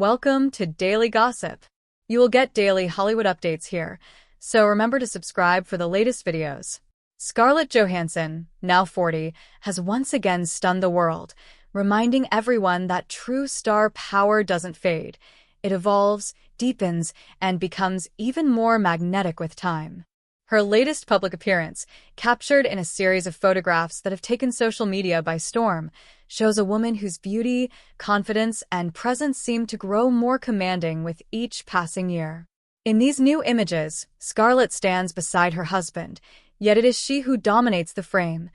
Welcome to Daily Gossip. You will get daily Hollywood updates here, so remember to subscribe for the latest videos. Scarlett Johansson, now 40, has once again stunned the world, reminding everyone that true star power doesn't fade. It evolves, deepens, and becomes even more magnetic with time. Her latest public appearance, captured in a series of photographs that have taken social media by storm, shows a woman whose beauty, confidence, and presence seem to grow more commanding with each passing year. In these new images, Scarlett stands beside her husband, yet it is she who dominates the frame,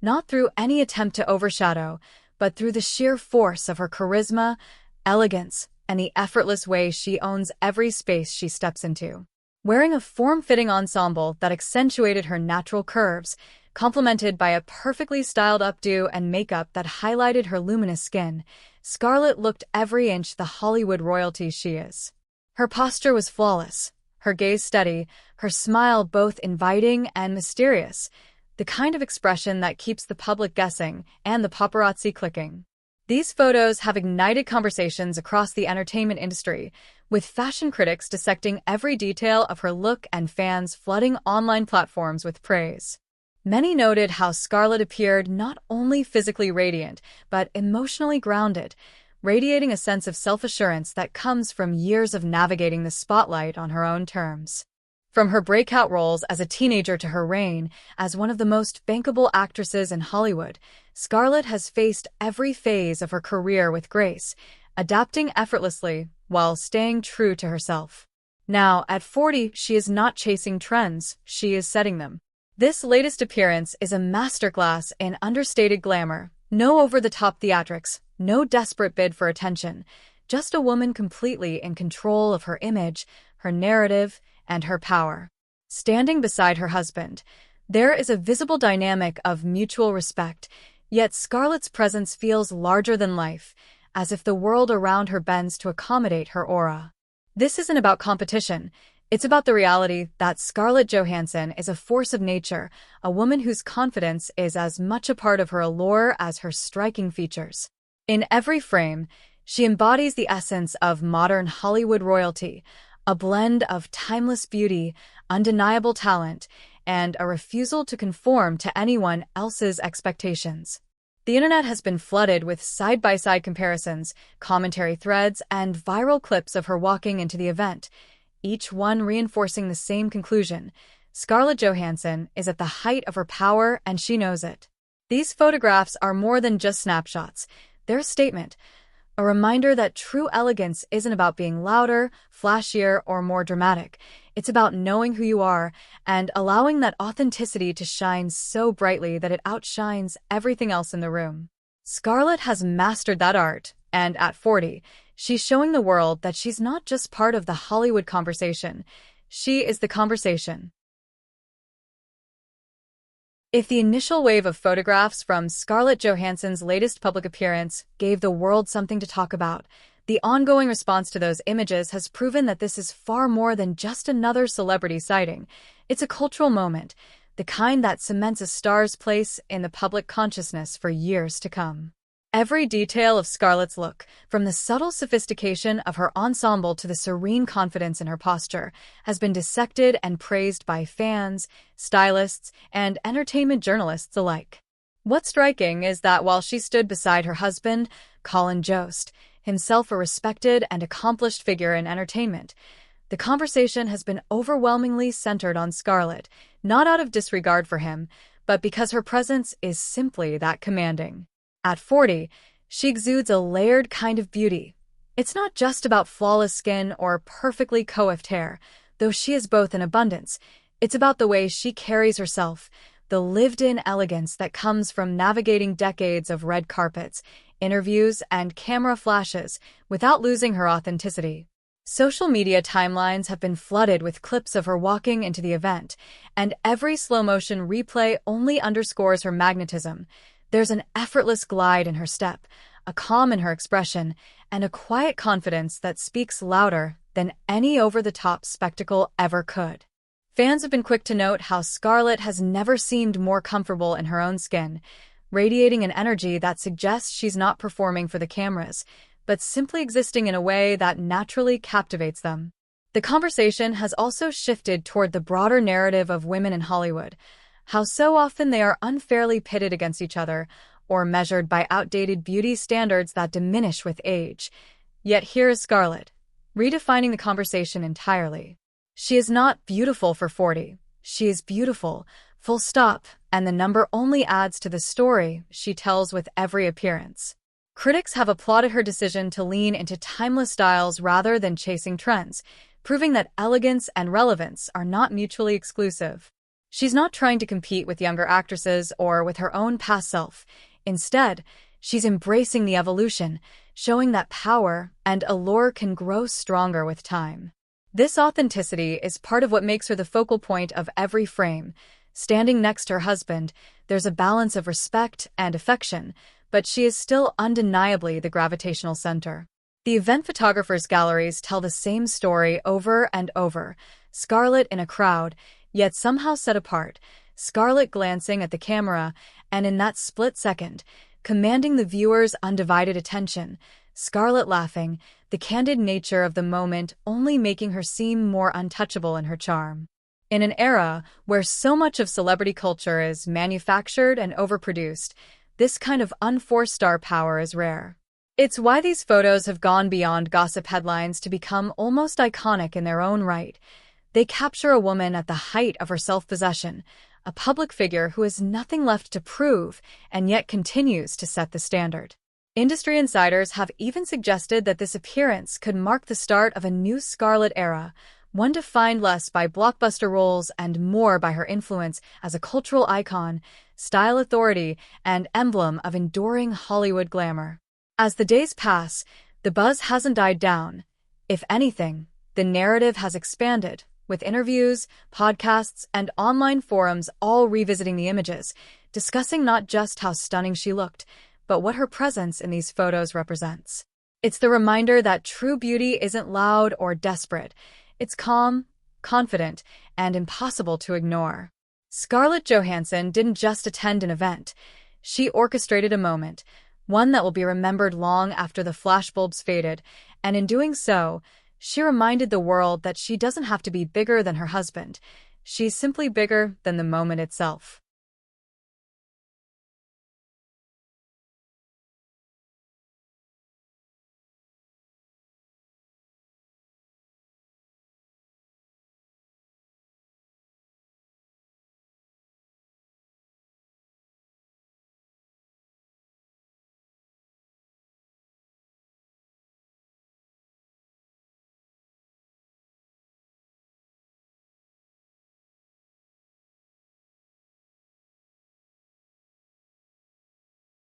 not through any attempt to overshadow, but through the sheer force of her charisma, elegance, and the effortless way she owns every space she steps into. Wearing a form-fitting ensemble that accentuated her natural curves, complemented by a perfectly styled updo and makeup that highlighted her luminous skin, Scarlett looked every inch the Hollywood royalty she is. Her posture was flawless, her gaze steady, her smile both inviting and mysterious, the kind of expression that keeps the public guessing and the paparazzi clicking. These photos have ignited conversations across the entertainment industry, with fashion critics dissecting every detail of her look and fans flooding online platforms with praise. Many noted how Scarlett appeared not only physically radiant, but emotionally grounded, radiating a sense of self-assurance that comes from years of navigating the spotlight on her own terms. From her breakout roles as a teenager to her reign as one of the most bankable actresses in Hollywood, Scarlett has faced every phase of her career with grace, adapting effortlessly while staying true to herself. Now, at 40, she is not chasing trends, she is setting them. This latest appearance is a masterclass in understated glamour, no over-the-top theatrics, no desperate bid for attention, just a woman completely in control of her image, her narrative, and her power. Standing beside her husband, there is a visible dynamic of mutual respect, yet Scarlett's presence feels larger than life, as if the world around her bends to accommodate her aura. This isn't about competition, it's about the reality that Scarlett Johansson is a force of nature, a woman whose confidence is as much a part of her allure as her striking features. In every frame, she embodies the essence of modern Hollywood royalty, a blend of timeless beauty, undeniable talent, and a refusal to conform to anyone else's expectations. The internet has been flooded with side-by-side comparisons, commentary threads, and viral clips of her walking into the event, each one reinforcing the same conclusion: Scarlett Johansson is at the height of her power and she knows it. These photographs are more than just snapshots, they're a statement, a reminder that true elegance isn't about being louder, flashier, or more dramatic. It's about knowing who you are and allowing that authenticity to shine so brightly that it outshines everything else in the room. Scarlett has mastered that art, and at 40, she's showing the world that she's not just part of the Hollywood conversation, she is the conversation. If the initial wave of photographs from Scarlett Johansson's latest public appearance gave the world something to talk about, the ongoing response to those images has proven that this is far more than just another celebrity sighting. It's a cultural moment, the kind that cements a star's place in the public consciousness for years to come. Every detail of Scarlett's look, from the subtle sophistication of her ensemble to the serene confidence in her posture, has been dissected and praised by fans, stylists, and entertainment journalists alike. What's striking is that while she stood beside her husband, Colin Jost, himself a respected and accomplished figure in entertainment, the conversation has been overwhelmingly centered on Scarlett, not out of disregard for him, but because her presence is simply that commanding. At 40, she exudes a layered kind of beauty. It's not just about flawless skin or perfectly coiffed hair, though she is both in abundance. It's about the way she carries herself, the lived-in elegance that comes from navigating decades of red carpets, interviews, and camera flashes without losing her authenticity. Social media timelines have been flooded with clips of her walking into the event, and every slow-motion replay only underscores her magnetism. There's an effortless glide in her step, a calm in her expression, and a quiet confidence that speaks louder than any over-the-top spectacle ever could. Fans have been quick to note how Scarlett has never seemed more comfortable in her own skin, radiating an energy that suggests she's not performing for the cameras, but simply existing in a way that naturally captivates them. The conversation has also shifted toward the broader narrative of women in Hollywood, how so often they are unfairly pitted against each other or measured by outdated beauty standards that diminish with age. Yet here is Scarlett, redefining the conversation entirely. She is not beautiful for 40. She is beautiful, full stop, and the number only adds to the story she tells with every appearance. Critics have applauded her decision to lean into timeless styles rather than chasing trends, proving that elegance and relevance are not mutually exclusive. She's not trying to compete with younger actresses or with her own past self. Instead, she's embracing the evolution, showing that power and allure can grow stronger with time. This authenticity is part of what makes her the focal point of every frame. Standing next to her husband, there's a balance of respect and affection, but she is still undeniably the gravitational center. The event photographers' galleries tell the same story over and over. Scarlett in a crowd, yet somehow set apart. Scarlett glancing at the camera, and in that split second, commanding the viewer's undivided attention. Scarlett laughing, the candid nature of the moment only making her seem more untouchable in her charm. In an era where so much of celebrity culture is manufactured and overproduced, this kind of unforced star power is rare. It's why these photos have gone beyond gossip headlines to become almost iconic in their own right. They capture a woman at the height of her self-possession, a public figure who has nothing left to prove and yet continues to set the standard. Industry insiders have even suggested that this appearance could mark the start of a new Scarlett era, one defined less by blockbuster roles and more by her influence as a cultural icon, style authority, and emblem of enduring Hollywood glamour. As the days pass, the buzz hasn't died down. If anything, the narrative has expanded, with interviews, podcasts, and online forums all revisiting the images, discussing not just how stunning she looked, but what her presence in these photos represents. It's the reminder that true beauty isn't loud or desperate. It's calm, confident, and impossible to ignore. Scarlett Johansson didn't just attend an event. She orchestrated a moment, one that will be remembered long after the flashbulbs faded, and in doing so, she reminded the world that she doesn't have to be bigger than her husband. She's simply bigger than the moment itself.